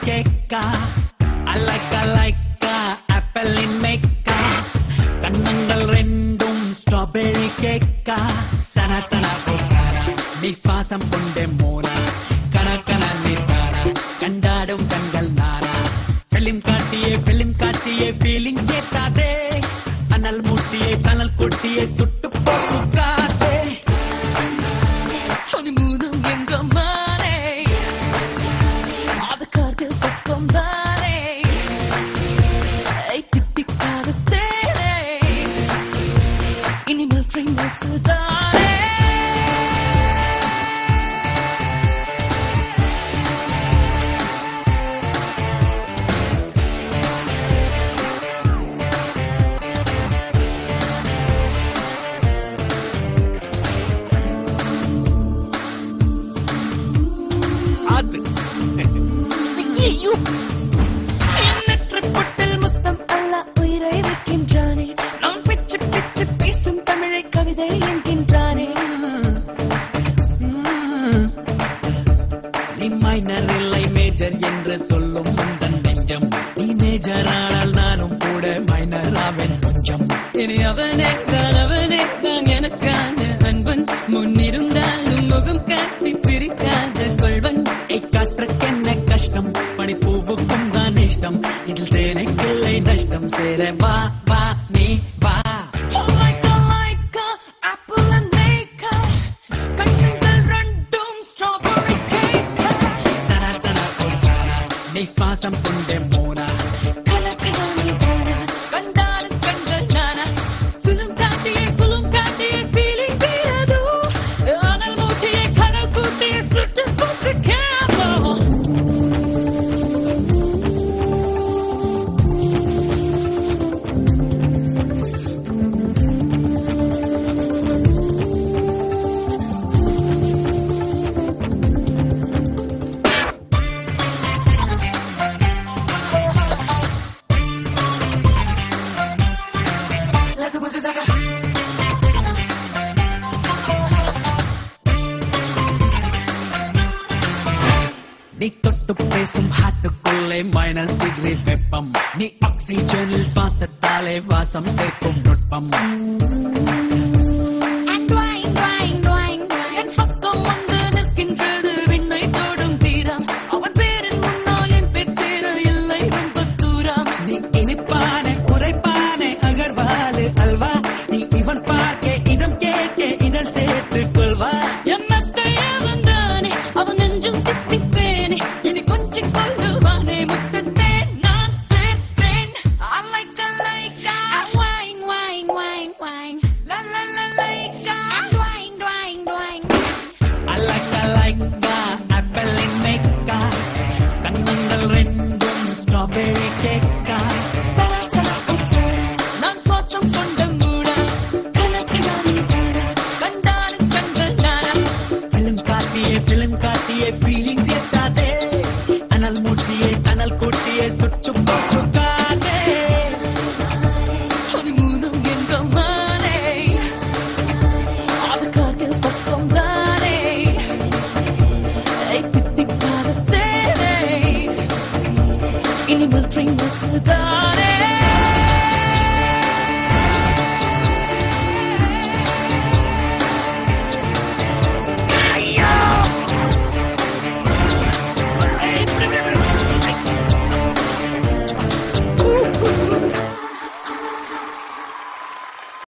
கேக்கா அலைக்கா ஆப்பிளின் மேக்கா கண்ணங்கள் ரெண்டும் ஸ்ட்ராபெரி கேக்கா சனா சனா போசாரா நீ சுவாசம் கொண்டே மோனா கணக்கன நீர்த்தாரா கண்டாடும் கண்கள் நாரா பிலிம் காட்டியே ஃபீலிங் சேர்த்தாதே அனல் மூட்டியே கனல் கொட்டியே சுட்டு போசுக்காதே ஹனிமூனும் எங்க மானே அது கார்கில் பக்கம் தானே தித்திக்காத தேனே இனிமேல் ட்ரெயின் தானே எண்ணற்றப்பட்டில் முத்தம் அல்ல உயிரை வைக்கின்றானே நான் பிச்சு பிச்சு பேசும் தமிழை கவிதை என்கின்றானே நீ மைனர் இல்லை மேஜர் என்று சொல்லும் அந்த நெஞ்சம் நீ மேஜர் ஆனால் நானும் கூட மைனர் ஆவேன் கொஞ்சம் இனி அவனே தான் எனக்கான அன்பன் முன்னிருந்தாலும் முகம் காட்டி சிரிக்காத கொள்வன் காற்றுக்கென்ன கஷ்டம் பனிப்பூவுக்கும் தான் இஷ்டம் இதில் தேனைக்கில்லை நஷ்டம் சேர வா வா நீ வா ஆப்பிள் அண்ட் மேக்கா கண்ணுங்கள் ரெண்டும் ஸ்ட்ராபெரி கேக்கா சனா சனா போசாரா நீ சுவாசம் கொண்டே மோனா கலக்கனா நீ தானா கண்டாலும் கண்கள் நானா புலும் காட்டியே ஃபீலிங் தீரதோ அனல் மூட்டியே கடல் கூட்டியே சுட்டு போட்டு கேப்போ நீ தொட்டு பேசும் ஹாட்டுக்குள்ளே -டிகிரி வெப்பம் நீ ஆக்சிஜனில் சுவாசத்தாலே வாசம் சேர்க்கும் நுட்பம்